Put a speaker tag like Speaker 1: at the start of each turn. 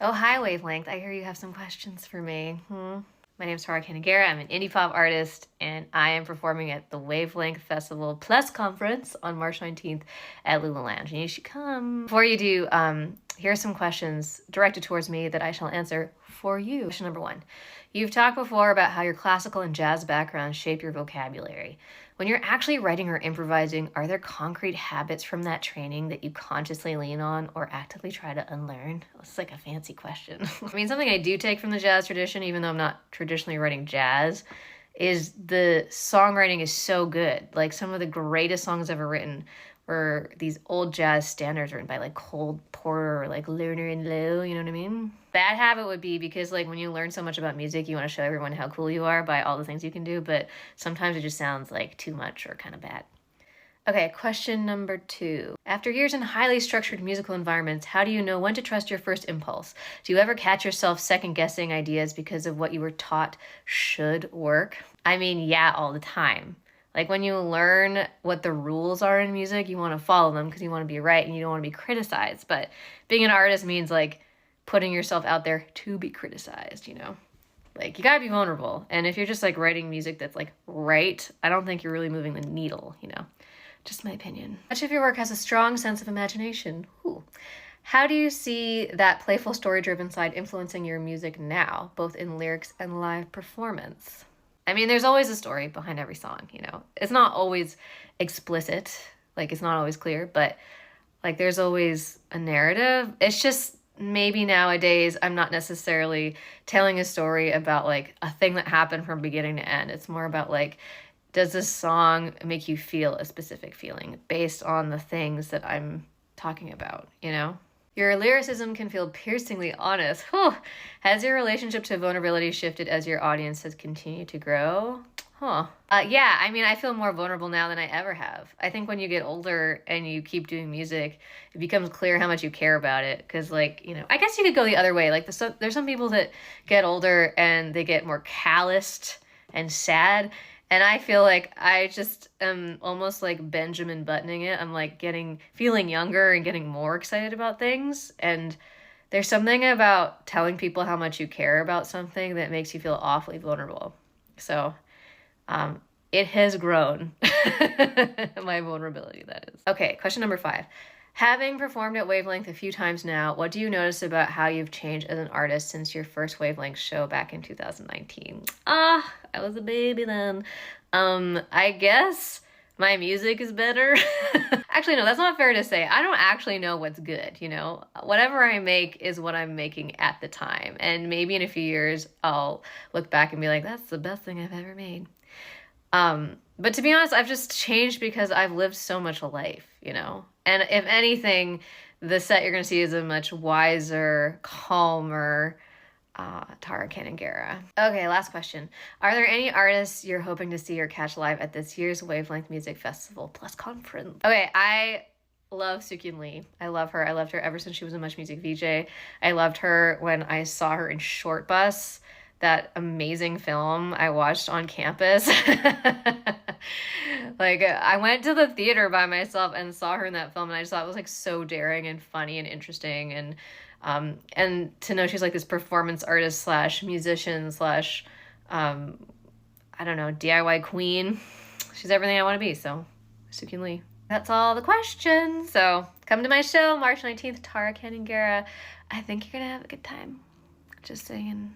Speaker 1: Oh, hi, Wavelength. I hear you have some questions for me. My name is Sara Kannangara. I'm an indie pop artist, and I am performing at the Wavelength Festival Plus Conference on March 19th at Lula Lounge, and you should come. Before you do, here are some questions directed towards me that I shall answer for you. Question number 1. You've talked before about how your classical and jazz backgrounds shape your vocabulary. When you're actually writing or improvising, are there concrete habits from that training that you consciously lean on or actively try to unlearn? It's like a fancy question. I mean, something I do take from the jazz tradition, even though I'm not traditionally writing jazz, is the songwriting is so good. Like, some of the greatest songs ever written were these old jazz standards written by like Cole Porter or like Lerner and Lowe, you know what I mean? Bad habit would be because like when you learn so much about music, you want to show everyone how cool you are by all the things you can do, but sometimes it just sounds like too much or kind of bad. Okay, question number 2. After years in highly structured musical environments, how do you know when to trust your first impulse? Do you ever catch yourself second-guessing ideas because of what you were taught should work? I mean, yeah, all the time. Like, when you learn what the rules are in music, you want to follow them because you want to be right and you don't want to be criticized. But being an artist means, like, putting yourself out there to be criticized, you know? Like, you gotta be vulnerable. And if you're just, like, writing music that's, like, right, I don't think you're really moving the needle, you know? Just my opinion. Much of your work has a strong sense of imagination. Ooh. How do you see that playful, story-driven side influencing your music now, both in lyrics and live performance? I mean, there's always a story behind every song, you know? It's not always explicit, like, it's not always clear, but, like, there's always a narrative. It's just maybe nowadays I'm not necessarily telling a story about, like, a thing that happened from beginning to end. It's more about, like, does this song make you feel a specific feeling based on the things that I'm talking about, you know? Your lyricism can feel piercingly honest. Whew. Has your relationship to vulnerability shifted as your audience has continued to grow? Yeah, I mean, I feel more vulnerable now than I ever have. I think when you get older and you keep doing music, it becomes clear how much you care about it. Because, like, you know, I guess you could go the other way. Like, there's some people that get older and they get more calloused and sad. And I feel like I just am almost like Benjamin buttoning it. I'm like feeling younger and getting more excited about things. And there's something about telling people how much you care about something that makes you feel awfully vulnerable. So it has grown. My vulnerability, that is. Okay, question number 5. Having performed at Wavelength a few times now, what do you notice about how you've changed as an artist since your first Wavelength show back in 2019? I was a baby then. I guess my music is better. Actually, no, that's not fair to say. I don't actually know what's good, you know? Whatever I make is what I'm making at the time. And maybe in a few years, I'll look back and be like, that's the best thing I've ever made. But to be honest, I've just changed because I've lived so much life, you know? And if anything, the set you're going to see is a much wiser, calmer Sara Kannangara. Okay, last question. Are there any artists you're hoping to see or catch live at this year's Wavelength Music Festival Plus Conference? Okay, I love Sukyun Lee. I love her. I loved her ever since she was a Much Music VJ. I loved her when I saw her in Short Bus, that amazing film I watched on campus. Like, I went to the theater by myself and saw her in that film, and I just thought it was like so daring and funny and interesting. And to know she's like this performance artist slash musician slash I don't know, DIY queen. She's everything I want to be. So Sukyun Lee. That's all the questions. So come to my show March 19th, Sara Kannangara. I think you're gonna have a good time. Just saying.